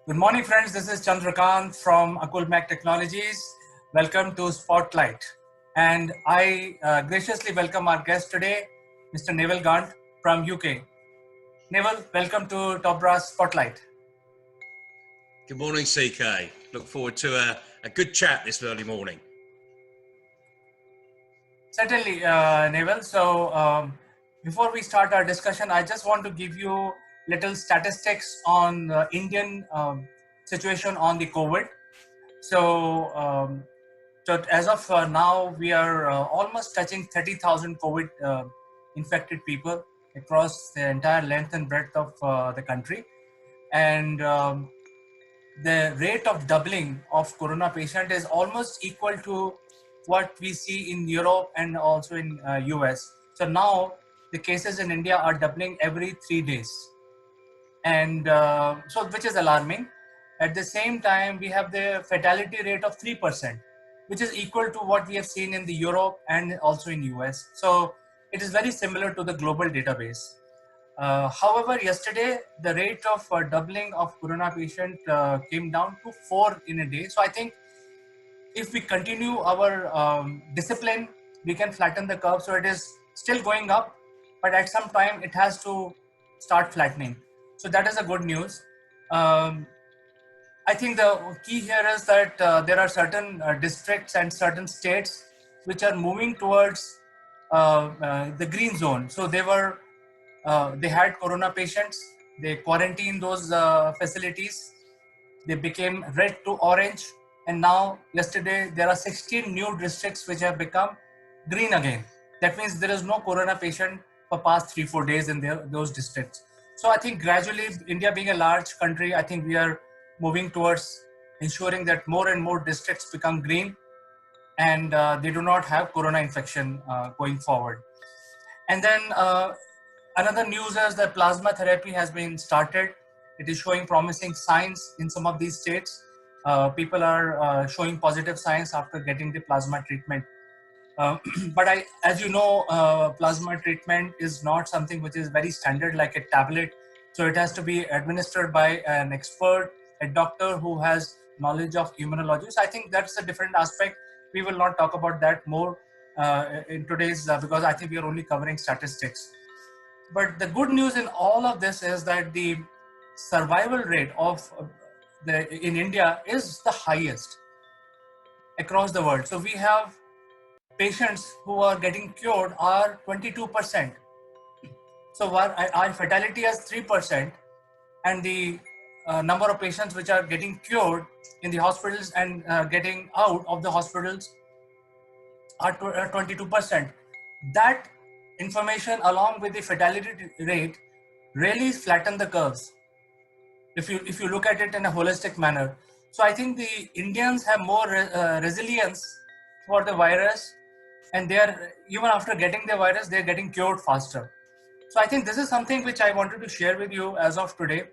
Good morning, friends. This is Chandrakant from Akulmac Technologies. Welcome to Spotlight. And I graciously welcome our guest today, Mr. Neville Gant from UK. Neville, welcome to TopBrass Spotlight. Good morning, CK. Look forward to a good chat this early morning. Certainly, Neville. So before we start our discussion, I just want to give you little statistics on the Indian situation on the COVID. So as of now, we are almost touching 30,000 COVID infected people across the entire length and breadth of the country. And the rate of doubling of corona patient is almost equal to what we see in Europe and also in US. So now the cases in India are doubling every 3 days. And so which is alarming. At the same time, we have the fatality rate of 3%, which is equal to what we have seen in the Europe and also in US. So it is very similar to the global database. However, yesterday, the rate of doubling of corona patient came down to 4 in a day. So I think if we continue our discipline, we can flatten the curve. So it is still going up, but at some time it has to start flattening. So that is a good news. I think the key here is that there are certain districts and certain states which are moving towards the green zone. So they had corona patients, they quarantined those facilities, they became red to orange, and now yesterday there are 16 new districts which have become green again. That means there is no corona patient for past 3-4 days in those districts. So I think gradually, India being a large country, I think we are moving towards ensuring that more and more districts become green and they do not have corona infection going forward. And then another news is that plasma therapy has been started. It is showing promising signs in some of these states. People are showing positive signs after getting the plasma treatment. But as you know, plasma treatment is not something which is very standard like a tablet. So it has to be administered by an expert, a doctor who has knowledge of immunology. So I think that's a different aspect. We will not talk about that more in today's, because I think we are only covering statistics. But the good news in all of this is that the survival rate of in India is the highest across the world. So we have patients who are getting cured are 22%. So our fatality is 3%, and the number of patients which are getting cured in the hospitals and getting out of the hospitals are 22%. That information, along with the fatality rate, really flatten the curves if you look at it in a holistic manner. So I think the Indians have more resilience for the virus, and they are, even after getting the virus, they're getting cured faster. So I think this is something which I wanted to share with you as of today.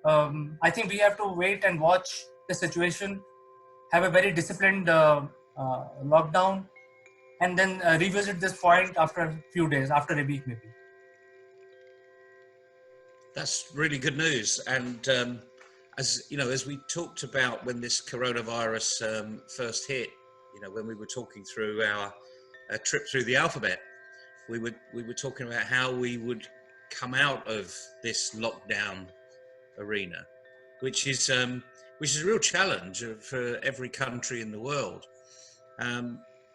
I think we have to wait and watch the situation, have a very disciplined lockdown, and then revisit this point after a few days, after a week maybe. That's really good news. And as you know, as we talked about when this coronavirus first hit, when we were talking through our trip through the alphabet, we were talking about how we would come out of this lockdown arena, which is a real challenge for every country in the world.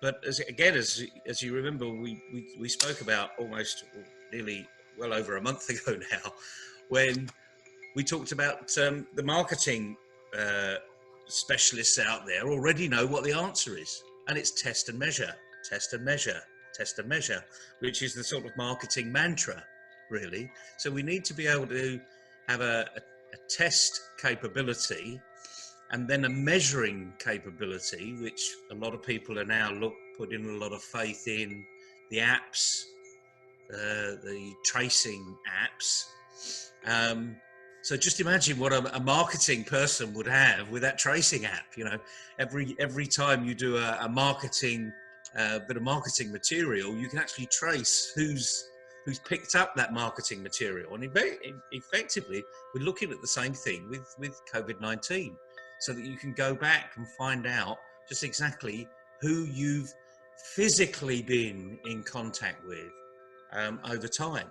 But as you remember, we spoke about almost nearly well over a month ago now, when we talked about the marketing specialists out there already know what the answer is, and it's test and measure, test and measure, test and measure, which is the sort of marketing mantra, really. So we need to be able to have a test capability and then a measuring capability, which a lot of people are now putting a lot of faith in the apps, the tracing apps. So just imagine what a marketing person would have with that tracing app. Every time you do a marketing bit of marketing material, you can actually trace who's who's picked up that marketing material. And effectively, we're looking at the same thing with COVID-19, so that you can go back and find out just exactly who you've physically been in contact with over time.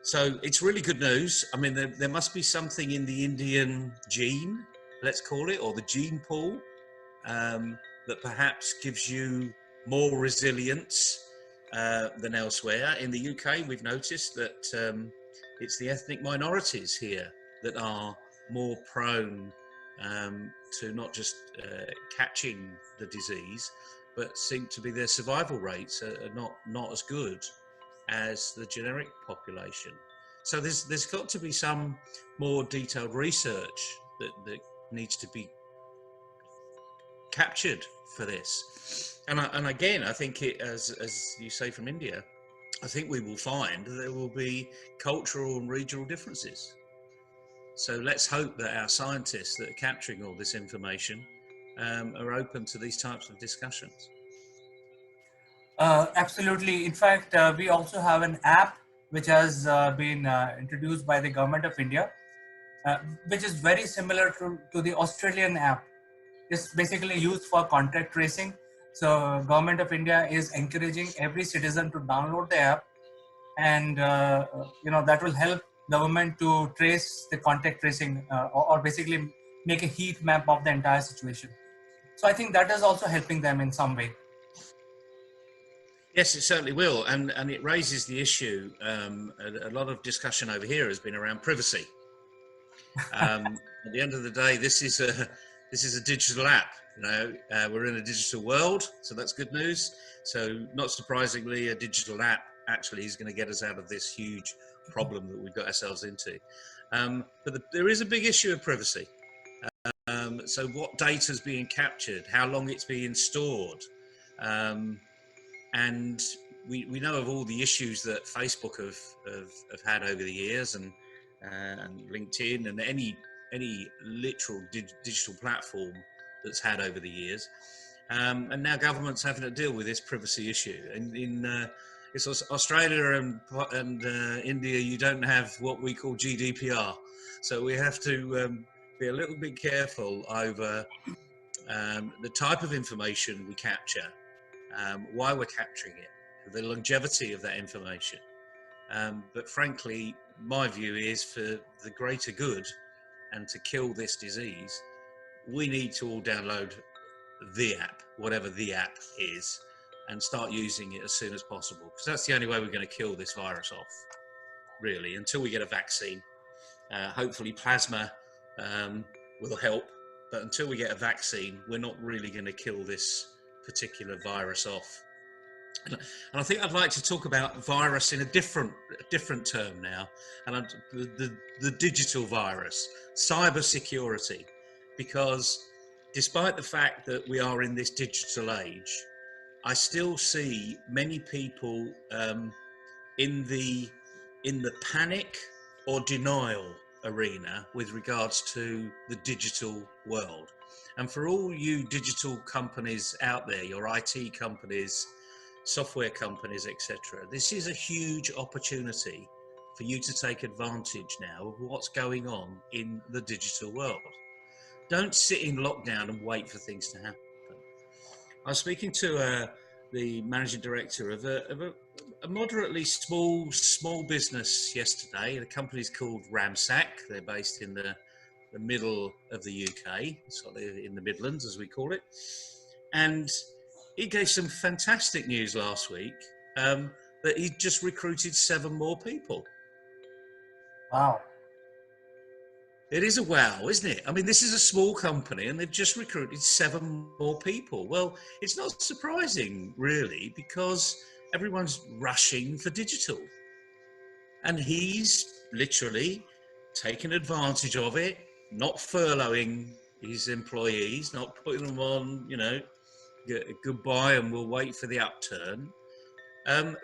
So it's really good news. I mean, there must be something in the Indian gene, let's call it, or the gene pool, that perhaps gives you more resilience than elsewhere. In the UK, we've noticed that it's the ethnic minorities here that are more prone to not just catching the disease, but seem to be their survival rates are not as good as the generic population. So there's got to be some more detailed research that needs to be captured for this. And again, I think as you say from India, I think we will find that there will be cultural and regional differences. So let's hope that our scientists that are capturing all this information are open to these types of discussions. Absolutely. In fact, we also have an app which has been introduced by the government of India, which is very similar to the Australian app. It's basically used for contact tracing. So government of India is encouraging every citizen to download the app, and that will help government to trace the contact tracing, or basically make a heat map of the entire situation. So I think that is also helping them in some way. Yes, it certainly will, and it raises the issue. A lot of discussion over here has been around privacy. At the end of the day, this is a digital app. We're in a digital world, so that's good news. So, not surprisingly, a digital app actually is going to get us out of this huge problem that we've got ourselves into. But there is a big issue of privacy. So, what data is being captured? How long it's being stored? And we know of all the issues that Facebook have had over the years, and LinkedIn, and any literal digital platform that's had over the years. And now government's having to deal with this privacy issue. And in it's Australia and India, you don't have what we call GDPR. So we have to be a little bit careful over the type of information we capture, why we're capturing it, the longevity of that information. But frankly, my view is for the greater good and to kill this disease, we need to all download the app, whatever the app is, and start using it as soon as possible, because that's the only way we're going to kill this virus off, really, until we get a vaccine. Hopefully plasma will help, but until we get a vaccine, we're not really going to kill this particular virus off. And I think I'd like to talk about virus in a different term now, and the digital virus, cyber security, because despite the fact that we are in this digital age, I still see many people in the panic or denial arena with regards to the digital world. And for all you digital companies out there, your IT companies, software companies, etc., this is a huge opportunity for you to take advantage now of what's going on in the digital world. Don't sit in lockdown and wait for things to happen. I was speaking to the managing director of a moderately small business yesterday. The company's called Ramsack. They're based in the middle of the UK, sort of in the Midlands, as we call it. And he gave some fantastic news last week that he just recruited 7 more people. Wow. It is a wow, isn't it? I mean, this is a small company and they've just recruited 7 more people. Well, it's not surprising, really, because everyone's rushing for digital. And he's literally taken advantage of it, not furloughing his employees, not putting them on, goodbye and we'll wait for the upturn.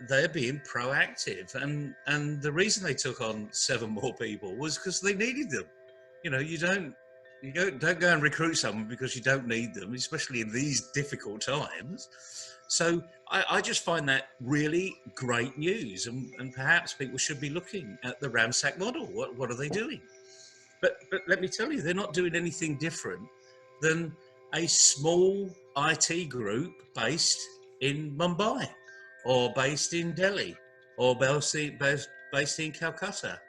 They're being proactive. And the reason they took on 7 more people was because they needed them. You don't go and recruit someone because you don't need them, especially in these difficult times. So I just find that really great news, and perhaps people should be looking at the Ramsack model. What are they doing? But let me tell you, they're not doing anything different than a small IT group based in Mumbai, or based in Delhi, or based in Calcutta.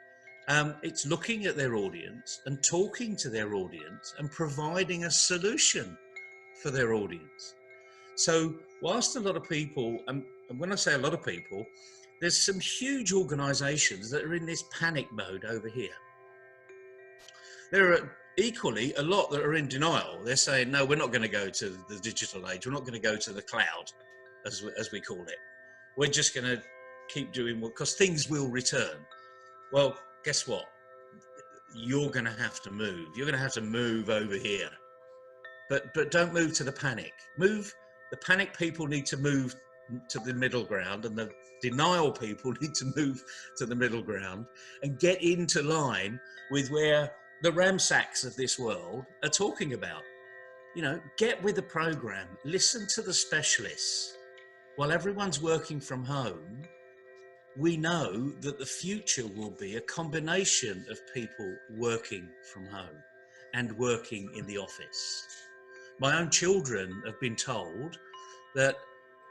It's looking at their audience and talking to their audience and providing a solution for their audience. So whilst a lot of people, and when I say a lot of people, there's some huge organizations that are in this panic mode over here. There are equally a lot that are in denial. They're saying, no, we're not going to go to the digital age. We're not going to go to the cloud, as we call it. We're just going to keep doing what, because things will return. Well, guess what? You're going to have to move. You're going to have to move over here. But don't move to the panic. The panic people need to move to the middle ground, and the denial people need to move to the middle ground and get into line with where the Ramsacks of this world are talking about. You know, get with the program, listen to the specialists. While everyone's working from home, we know that the future will be a combination of people working from home and working in the office. My own children have been told that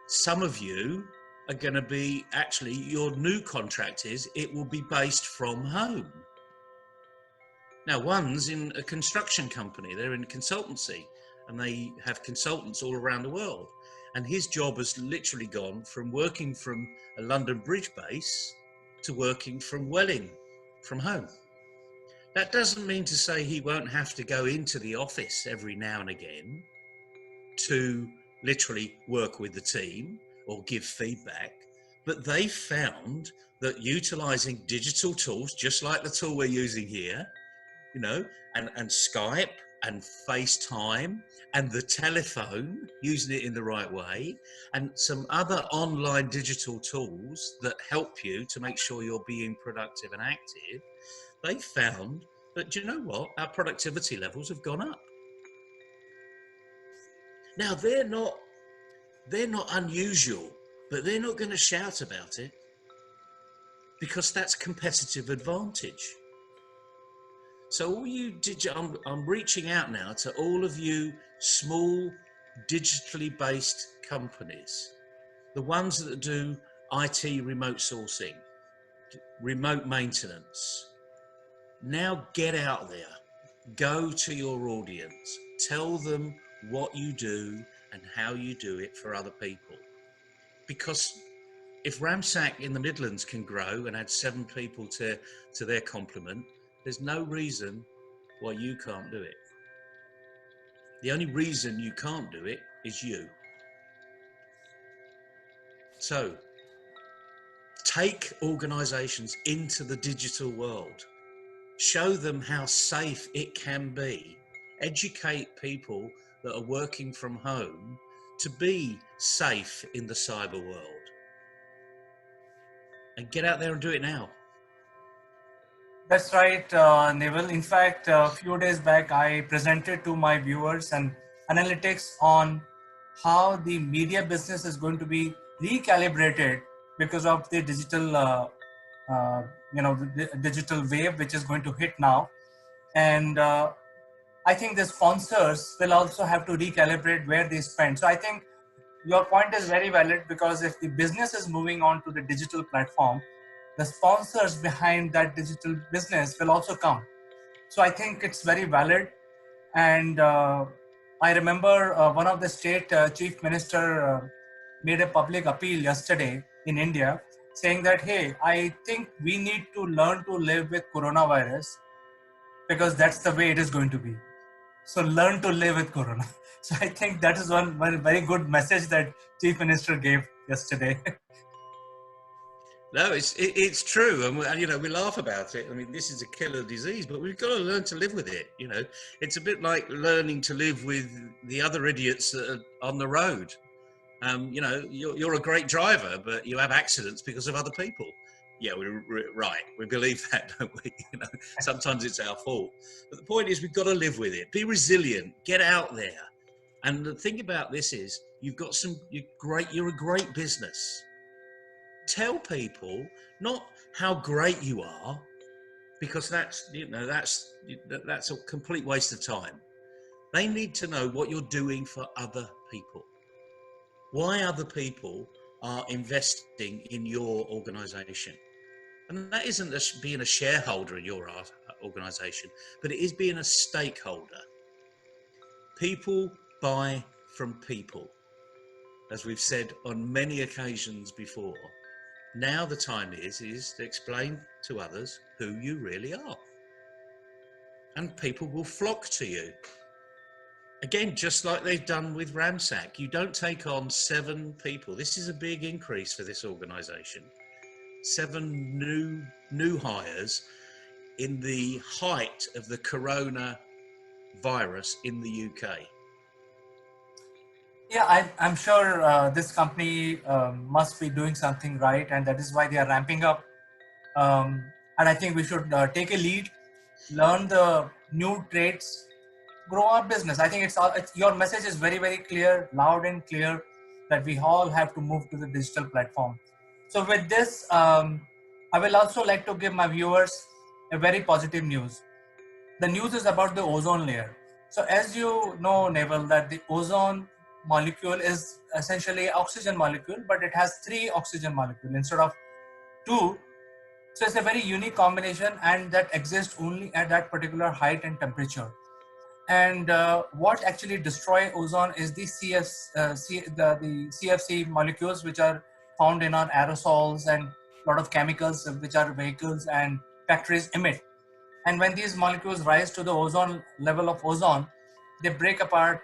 some of you are going to be, actually, your new contract is, it will be based from home. Now, one's in a construction company, they're in consultancy, and they have consultants all around the world. And his job has literally gone from working from a London Bridge base to working from Welling, from home. That doesn't mean to say he won't have to go into the office every now and again to literally work with the team or give feedback. But they found that utilizing digital tools, just like the tool we're using here, you know, and Skype and FaceTime and the telephone, using it in the right way, and some other online digital tools that help you to make sure you're being productive and active, they found that, do you know what, our productivity levels have gone up. Now, they're not unusual, but they're not going to shout about it, because that's competitive advantage. So all you I'm reaching out now to all of you small digitally based companies, the ones that do IT remote sourcing, remote maintenance. Now get out there, go to your audience, tell them what you do and how you do it for other people. Because if Ramsack in the Midlands can grow and add 7 people to their complement, there's no reason why you can't do it. The only reason you can't do it is you. So take organizations into the digital world. Show them how safe it can be. Educate people that are working from home to be safe in the cyber world. And get out there and do it now. That's right, Neville. In fact, a few days back, I presented to my viewers an analytics on how the media business is going to be recalibrated because of the digital, the digital wave which is going to hit now. And I think the sponsors will also have to recalibrate where they spend. So I think your point is very valid, because if the business is moving on to the digital platform, the sponsors behind that digital business will also come. So I think it's very valid. And I remember one of the state chief minister made a public appeal yesterday in India, saying that, hey, I think we need to learn to live with coronavirus, because that's the way it is going to be. So learn to live with corona. So I think that is one very good message that chief minister gave yesterday. No, it's true, and you know, we laugh about it. I mean, this is a killer disease, but we've got to learn to live with it. You know, it's a bit like learning to live with the other idiots that are on the road. You know, you're a great driver, but you have accidents because of other people. Yeah, we're right. We believe that, don't we? You know, sometimes it's our fault. But the point is, we've got to live with it. Be resilient. Get out there. And the thing about this is, you're a great business. Tell people not how great you are, because that's a complete waste of time. They need to know what you're doing for other people. Why other people are investing in your organization. And that isn't being a shareholder in your organization, but it is being a stakeholder. People buy from people, as we've said on many occasions before. Now the time is to explain to others who you really are. And people will flock to you. Again, just like they've done with Ramsack, you don't take on 7 people. This is a big increase for this organization. 7 new hires in the height of the corona virus in the UK. Yeah, I'm sure this company must be doing something right, and that is why they are ramping up. And I think we should take a lead, learn the new trades, grow our business. I think your message is very, very clear, loud and clear, that we all have to move to the digital platform. So with this, I will also like to give my viewers a very positive news. The news is about the ozone layer. So as you know, Neville, that the ozone molecule is essentially oxygen molecule, but it has 3 oxygen molecules instead of 2. So it's a very unique combination, and that exists only at that particular height and temperature. And what actually destroy ozone is the CFC molecules, which are found in our aerosols and a lot of chemicals which our vehicles and factories emit. And when these molecules rise to the ozone level of ozone, they break apart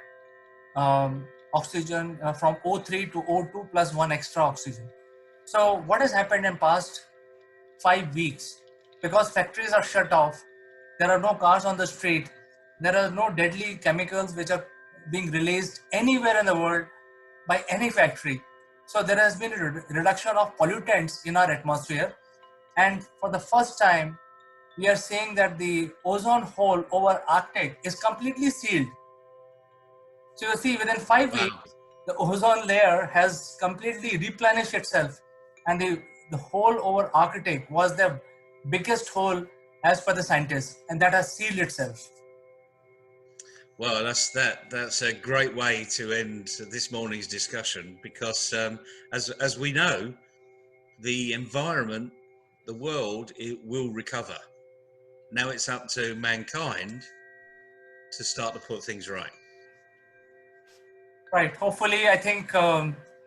oxygen from O3 to O2 plus 1 extra oxygen. So what has happened in past 5 weeks? Because factories are shut off, there are no cars on the street, there are no deadly chemicals which are being released anywhere in the world by any factory. So there has been a reduction of pollutants in our atmosphere. And for the first time, we are saying that the ozone hole over Arctic is completely sealed. So you see, within 5 weeks, the ozone layer has completely replenished itself, and the hole over Arctic was the biggest hole as per the scientists, and that has sealed itself. Well, that's a great way to end this morning's discussion, because as we know, the environment, the world, it will recover. Now it's up to mankind to start to put things right. Right. Hopefully, I think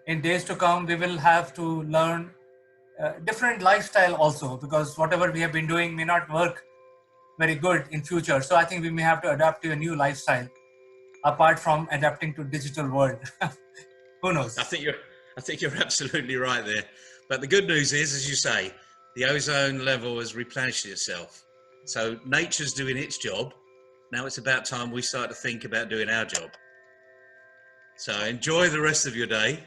in days to come, we will have to learn different lifestyle also, because whatever we have been doing may not work very good in future. So I think we may have to adapt to a new lifestyle apart from adapting to digital world. Who knows? I think you're absolutely right there. But the good news is, as you say, the ozone level has replenished itself. So nature's doing its job. Now it's about time we start to think about doing our job. So enjoy the rest of your day.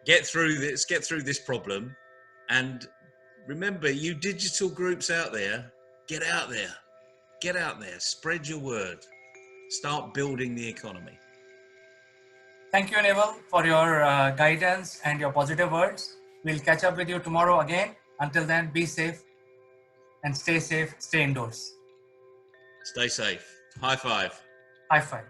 Get through this problem. And remember, you digital groups out there, get out there, spread your word, start building the economy. Thank you, Neville, for your guidance and your positive words. We'll catch up with you tomorrow again. Until then, be safe and stay safe, stay indoors. Stay safe. High five. High five.